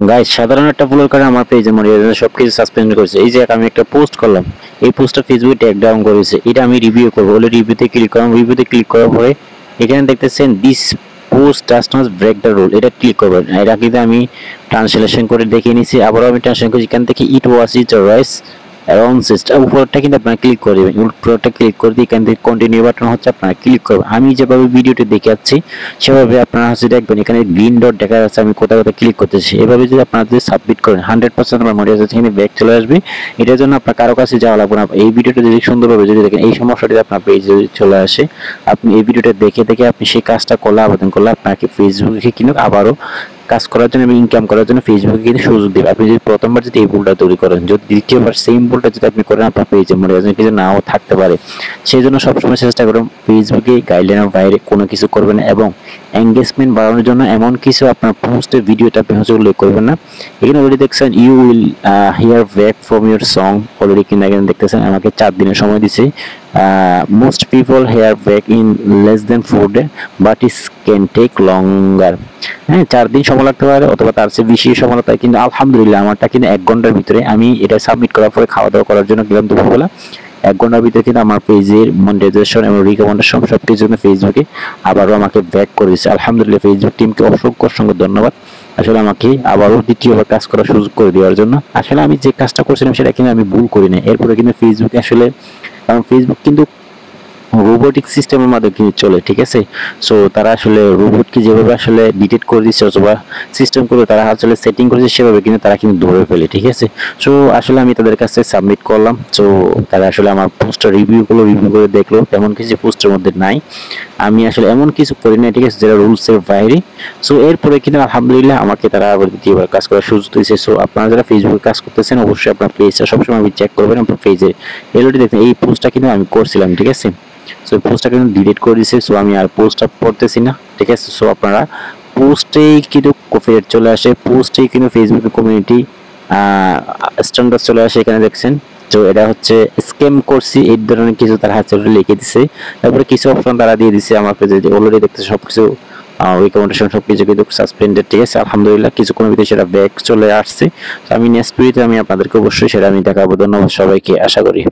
Guys সাধারণ একটা ভুলের কারণে আমার পেজে মনিটাইজেশন সবকিছু সাসপেন্ড করেছে। এই যে আমি একটা পোস্ট করলাম, এই পোস্টটা ফেসবুকে ট্যাগ ডাউন করেছে। এটা আমি রিভিউ করব, বলে রিভিউতে ক্লিক করলাম। রিভিউতে ক্লিক করার পরে এখানে দেখতেছেন this post does not break the rule, এটা ক্লিক করবেন। এটা কিন্তু আমি ট্রান্সলেশন করে দেখিয়ে নিয়েছি, আবারও আমি ট্রান্সলেশন করেছি। এখান থেকে ইট ওয়াজ ইট রাইস অ্যারাউন্ড সিস্টেম উপরটা কিন্তু আপনারা ক্লিক করে দেবেন। উপরটা ক্লিক করে দিয়ে এখান থেকে কন্টিনিউ বাটন হচ্ছে আপনারা ক্লিক করবেন। আমি যেভাবে ভিডিওটি দেখাচ্ছি সেভাবে আপনারা হচ্ছে দেখবেন এখানে গ্রিন ডট দেখা যাচ্ছে, আমি কোথাও কোথাও ক্লিক করতেছি। এভাবে যদি আপনারা যদি সাবমিট করেন 100% আপনার মনিটাইজেশন এখানে ব্যাক চলে আসবে। এটার জন্য আপনার কারো কাছে যাওয়া লাগবে না। এই ভিডিওটা যদি সুন্দরভাবে যদি দেখেন, এই সমস্যাটি আপনার পেজে যদি চলে আসে, আপনি এই ভিডিওটা দেখে দেখে আপনি সেই কাজটা করলে, আবেদন করলে আপনাকে ফেসবুকে কিন্তু আবারও কাজ করার জন্য এবং ইনকাম করার জন্য ফেসবুকে কিন্তু সুযোগ দেবে। আপনি যদি প্রথমবার যদি এই ভুলটা তৈরি করেন, যদি দ্বিতীয়বার সেম ভুলটা যদি আপনি করেন, আপনার পেজে মনিটাইজেশন কিছু নাও থাকতে পারে। সেই জন্য সবসময় চেষ্টা করুন ফেসবুকে গাইডলাইনের বাইরে কোনো কিছু করবেন না, এবং এঙ্গেজমেন্ট বাড়ানোর জন্য এমন কিছু আপনার পোস্টের ভিডিওটা আপনি হচ্ছে উল্লেখ করবেন না। এখানে অলরেডি দেখছেন you will hear back from your song, already কিন্তু এখানে দেখতেছেন আমাকে 4 দিনের সময় দিছে। Most people hear back in less than 4 days, but it can take longer. হ্যাঁ, 4 দিন সময় লাগতে পারে অথবা তার চেয়ে বেশি সময় লাগতে পারে, কিন্তু আলহামদুলিল্লাহ আমারটা কিন্তু 1 ঘন্টার ভিতরে, আমি এটা সাবমিট করার পরে খাওয়া দাওয়া করার জন্য গেলাম দুপুরবেলা, 1 ঘন্টার ভিতরে কিন্তু আমার পেজের মনিটাইজেশন এবং রিকমেন্ডেশন সবকিছুর জন্য ফেসবুকে আবারও আমাকে ব্যাক করে দিচ্ছে। আলহামদুলিল্লাহ ফেসবুক টিমকে অসংখ্য ধন্যবাদ আসলে আমাকে আবারও দ্বিতীয়বার কাজ করার সুযোগ করে দেওয়ার জন্য। আসলে আমি যে কাজটা করছিলাম সেটা কিন্তু আমি ভুল করি না। এরপরে কিন্তু ফেসবুকে আসলে, কারণ ফেসবুক কিন্তু রোবোটিক সিস্টেমের মাধ্যমে কিন্তু চলে, ঠিক আছে। সো তারা আসলে রোবটকে যেভাবে আসলে ডিটেক্ট করে দিচ্ছে অথবা সিস্টেম করে তারা আসলে সেটিং করেছে সেভাবে কিন্তু তারা কিন্তু ধরে ফেলে, ঠিক আছে। সো আসলে আমি তাদের কাছে সাবমিট করলাম। সো তারা আসলে আমার পোস্টটা রিভিউ করে দেখলো, তেমন কিছু পোস্টের মধ্যে নাই, আমি আসলে এমন কিছু করি না, ঠিক আছে, যেটা রুলসের বাইরে। সো এরপরে কিন্তু আলহামদুলিল্লাহ আমাকে তারা আবার দ্বিতীয়বার কাজ করার সুযোগ দিয়েছে। সো আপনারা যারা ফেসবুকে কাজ করতেছেন অবশ্যই আপনার পেজটা সবসময় আমি চেক করবেন। আপনার পেজে এলওডি দেখেন, এই পোস্টটা কিন্তু আমি করছিলাম, ঠিক আছে। সো পোস্টটা কিন্তু ডিলিট করে দিয়েছে। সো আমি আর পোস্টটা পড়তেছি না, ঠিক আছে। সো আপনারা পোস্টেই কিন্তু ফেরত চলে আসে, পোস্টেই কিন্তু ফেসবুক কমিউনিটি স্ট্যান্ডার্ড চলে আসে, এখানে দেখছেন। তো এটা হচ্ছে স্ক্যাম করছি এই ধরনের কিছু তার হাতে লিখে দিছে। তারপরে কিছু অপশন তারা দিয়ে দিছে আমার পেজে, অলরেডি দেখতে সবকিছু রিকমেন্ডেশন সবকিছু কিন্তু সাসপেন্ডেড, ঠিক আছে। আলহামদুলিল্লাহ কিছুক্ষণের ভিতরে সেটা ব্যাক চলে আসছে। তো আমি নেক্সট ভিডিওতে আমি আপনাদেরকে অবশ্যই সেটা আমি দেখাবো। ধন্যবাদ সবাইকে, আশা করি।